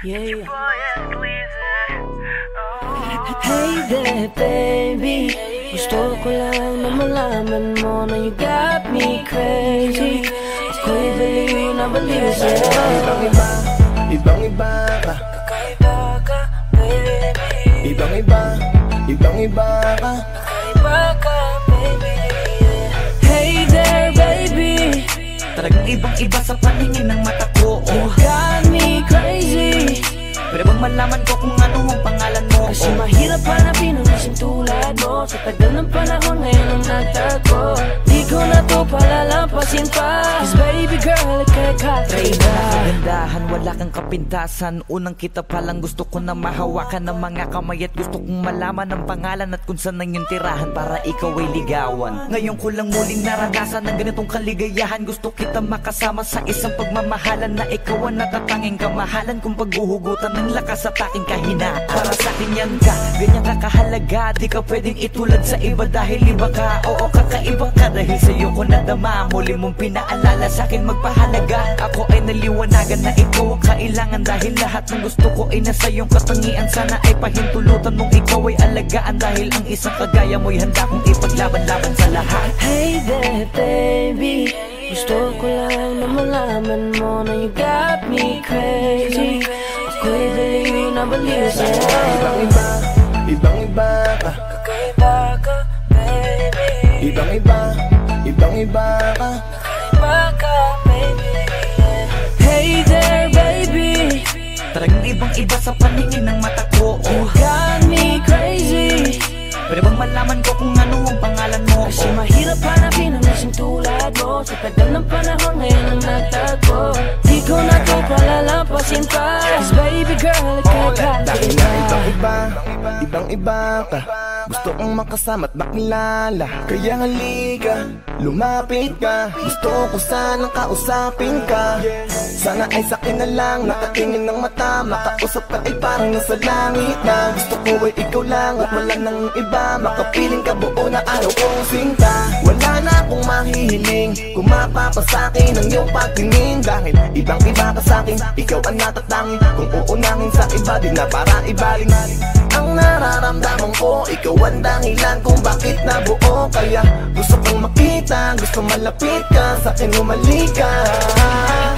Yeah. Hey there, baby. Gusto ko lang na malaman mo na you got me crazy. Ako'y baliw na baliw sa'yo. Ibang-iba, ibang-iba ka. Kakaiba ka, baby. Ibang-iba, ibang-iba ka. Kakaiba ka, baby. Hey there, baby. Talagang ibang-iba sa paningin ng mata ko. You got me crazy. Pwede bang malaman ko kung ano ang pangalan mo? Kasi mahirap hanapin ang isang tulad mo. Sa tagal ng panahon ngayon ang nagtago. Di ko na to palalampasin pa. Cause baby girl, ika'y kakaiba. Kagandahan, wala kang kapintasan. Unang kita palang gusto ko na mahawakan ng mga kamay. At gusto kong malaman ang pangalan at kung saan ang iyong tirahan para ikaw ay ligawan. Ngayon ko lang muling naranasan ng ganitong kaligayahan. Gusto kita makasama sa isang pagmamahalan na ikaw ang natatanging kamahalan kung paghuhugutan ng lakas at aking kahinaan. Para sa akin yan ka, ganyan ka kahalaga. Di ka pwedeng itulad sa iba dahil iba ka. Oo, kakaiba ka dahil sa'yo ko nadama. Muli mong pinaalala sa akin magpahalaga. Ako ay naliwanagan na ikaw ang kailangan. Dahil lahat ng gusto ko ay nasa iyong katangian. Sana ay pahintulutan mong ikaw ay alagaan. Dahil ang isang kagaya mo'y handa kong ipaglaban-laban sa lahat. Hey there, baby. Gusto ko lang na malaman mo na you got me crazy. Ako'y baliw na baliw sa'yo. Ibang-iba, ibang-iba ka. Kakaiba ka, baby. Ibang-iba, ibang-iba ka. Kakaiba ka, baby. Hey there, baby. Talagang ibang-iba sa paningin ng mata ko. You got me crazy. Pwede bang malaman ko kung ano ang pangalan mo? Kasi mahirap hanapin ang isang tulad mo. Sa tagal ng panahon ngayon ang nagtago. Di ko na to palalampasin pa. Cause baby girl, ika'y Dahil na kakaiba. ibang-iba, ibang-iba ka. Gusto kong makasama at makilala. Kaya halika, lumapit ka. Gusto ko sanang kausapin ka. Sana ay sakin na lang, nakatingin ng mata. Makausap ka ay parang nasa langit na. Gusto ko ay ikaw lang at wala nang iba. Makapiling ka buo na araw kong sinta. Wala na akong mahihiling kung mapapasakin ang iyong pagtingin. Dahil ibang-iba ka sakin, ikaw ang natatangin. Kung uunangin sa iba, di na para ibaling. Ang nararamdaman ko, ikaw ang dahilan kung bakit nabuo. Kaya gusto kong makita, gusto malapit ka, sa'kin umalik ka.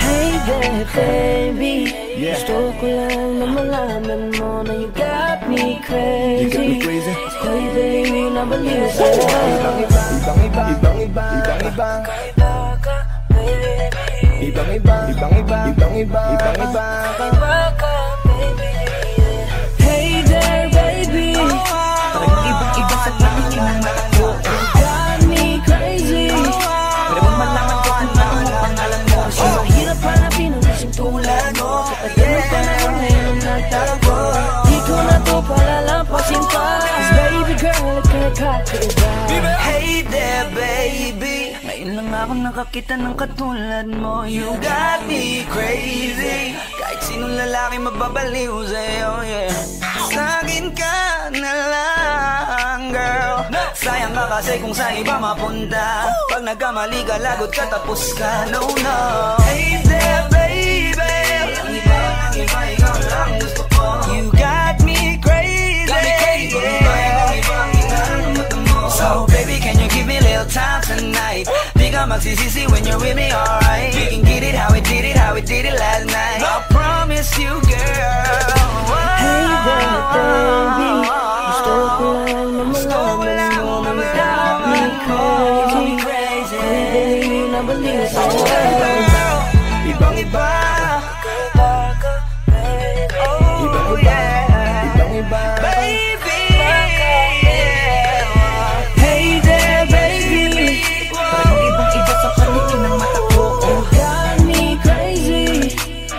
Hey there, baby. Yeah. Gusto ko lang na malaman mo na you got me crazy. You got me crazy. Ako'y baliw na baliw sa'yo. Ibang-iba, ibang-iba, ibang-iba, ibang-iba. Kakaiba ka, baby. Ibang-iba, ibang-iba, ibang-iba, ibang-iba. Kakaiba ka, baby. Hey there, baby. Talagang ibang-iba sa paningin ng mata ko. You got me crazy. Pwede bang malaman ko kung ano ang pangalan mo? Kasi mahirap hanapin ang isang tulad mo. Sa tagal ng panahon ngayon ang nagtago. Di ko na to palalampasin pa. Cause baby girl, ika'y kakaiba. Hey there, baby. Ngayon lang ako nakakita ng katulad mo. You got me crazy. Kahit sinong lalaki mababaliw sa'yo, yeah. Sa'kin ka na lang, girl. Sayang ka kasi kung saan iba mapunta. Pag nagkamali ka, lagot ka, tapos ka, no, no. Hey there, baby. Ang iba, ikaw lang gusto ko. You got me crazy. So baby, can you give me a little time tonight? Di ka magsisisi when you're with me, alright? We can get it how we did it, how we did it last night. I promise you, girl. Hey there, baby. Gusto ko lang na malaman mo na you got me crazy. Ako'y baliw na baliw sa'yo. Ibang-iba, Kakaiba ka, baby. ibang-iba, ibang-iba. Baby, Hey there, baby. talagang ibang-iba sa paningin ng mata ko. You got me crazy.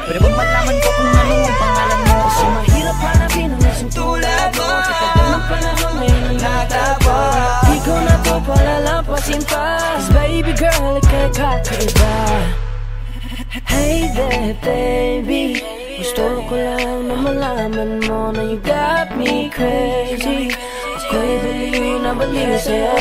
Pwede bang malaman ko kung ano ang pangalan mo? Kasi mahirap hanapin ang isang tulad mo. Sa tagal ng panahon ngayon ang nagtago. Di ko na to palalampasin pa. Cause baby girl, ika'y kakaiba. Hey there, baby. Gusto ko lang na malaman mo na you got me crazy. Ako'y baliw na baliw sa'yo.